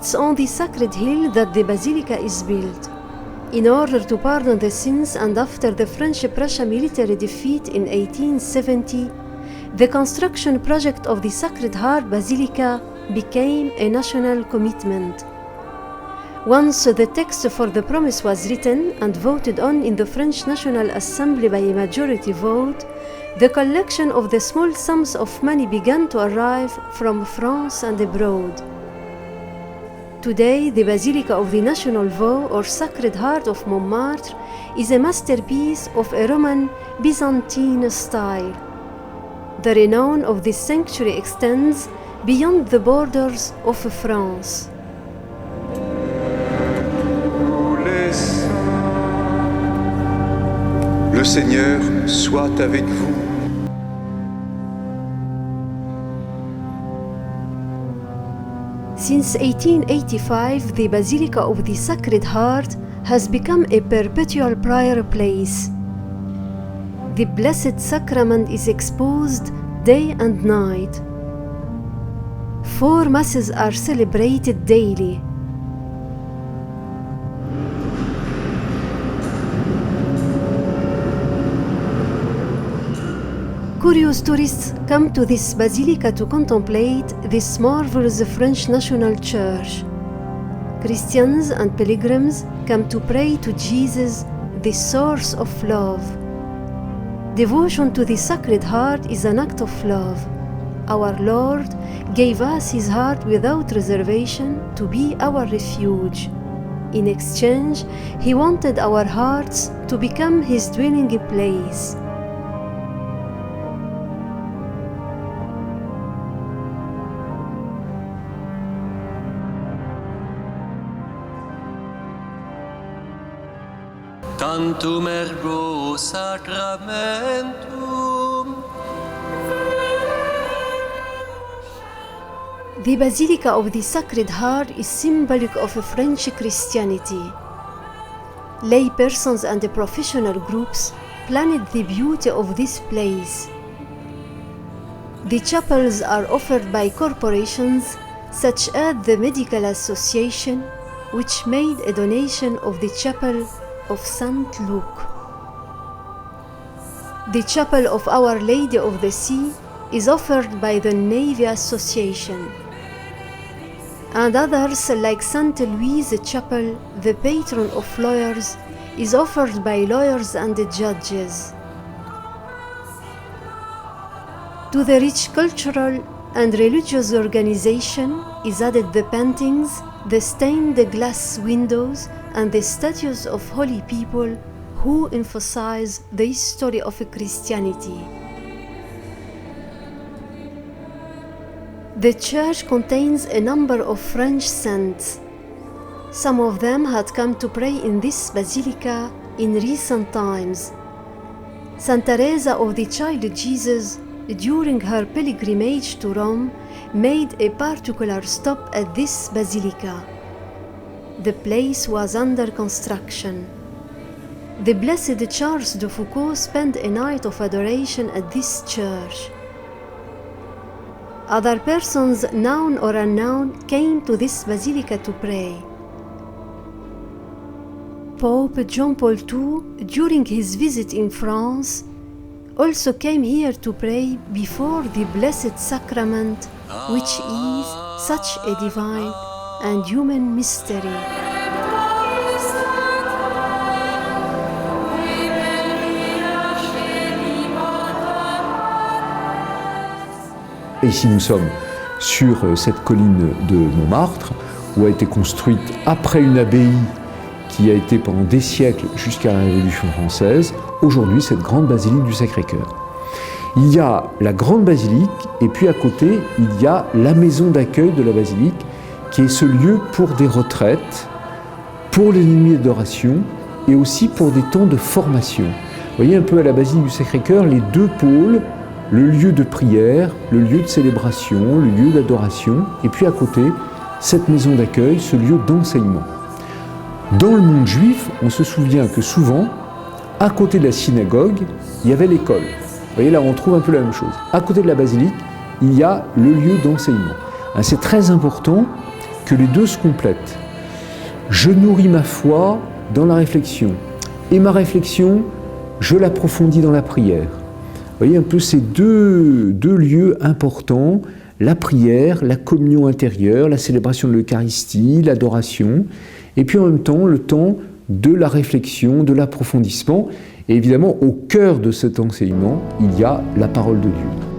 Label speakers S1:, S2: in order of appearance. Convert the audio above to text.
S1: It's on the sacred hill that the basilica is built. In order to pardon the sins and after the French-Prussia military defeat in 1870, the construction project of the Sacred Heart Basilica became a national commitment. Once the text for the promise was written and voted on in the French National Assembly by a majority vote, the collection of the small sums of money began to arrive from France and abroad. Today, the Basilica of the National Vaux, or Sacred Heart of Montmartre, is a masterpiece of a Roman Byzantine style. The renown of this sanctuary extends beyond the borders of France.
S2: Le Seigneur soit avec vous.
S1: Since 1885, the Basilica of the Sacred Heart has become a perpetual prayer place. The Blessed Sacrament is exposed day and night. 4 masses are celebrated daily. Curious tourists come to this basilica to contemplate this marvelous French national church. Christians and pilgrims come to pray to Jesus, the source of love. Devotion to the Sacred Heart is an act of love. Our Lord gave us His heart without reservation to be our refuge. In exchange, He wanted our hearts to become His dwelling place.
S3: Tantum ergo sacramentum.
S1: The Basilica of the Sacred Heart is symbolic of French Christianity. Lay persons and professional groups planned the beauty of this place. The chapels are offered by corporations such as the Medical Association, which made a donation of the chapel of St. Luke. The chapel of Our Lady of the Sea is offered by the Navy Association. And others, like St. Louise Chapel, the patron of lawyers, is offered by lawyers and judges. To the rich cultural and religious organization is added the paintings, the stained glass windows, and the statues of holy people who emphasize the history of Christianity. The church contains a number of French saints. Some of them had come to pray in this basilica in recent times. Saint Teresa of the Child Jesus, during her pilgrimage to Rome, made a particular stop at this basilica. The place was under construction. The Blessed Charles de Foucauld spent a night of adoration at this church. Other persons, known or unknown, came to this basilica to pray. Pope John Paul II, during his visit in France, also came here to pray before the Blessed Sacrament, which is such a divine and human mystery.
S4: Ici, nous sommes sur cette colline de Montmartre, où a été construite après une abbaye qui a été pendant des siècles jusqu'à la Révolution française, aujourd'hui cette grande basilique du Sacré-Cœur. Il y a la grande basilique, et puis à côté, il y a la maison d'accueil de la basilique, qui est ce lieu pour des retraites, pour les nuits d'adoration, et aussi pour des temps de formation. Vous voyez un peu à la basilique du Sacré-Cœur les deux pôles, le lieu de prière, le lieu de célébration, le lieu d'adoration, et puis à côté, cette maison d'accueil, ce lieu d'enseignement. Dans le monde juif, on se souvient que souvent, à côté de la synagogue, il y avait l'école. Vous voyez, là, on trouve un peu la même chose. À côté de la basilique, il y a le lieu d'enseignement. C'est très important que les deux se complètent. Je nourris ma foi dans la réflexion, et ma réflexion, je l'approfondis dans la prière. Vous voyez un peu ces deux lieux importants, la prière, la communion intérieure, la célébration de l'Eucharistie, l'adoration, et puis en même temps le temps de la réflexion, de l'approfondissement. Et évidemment, au cœur de cet enseignement, il y a la parole de Dieu.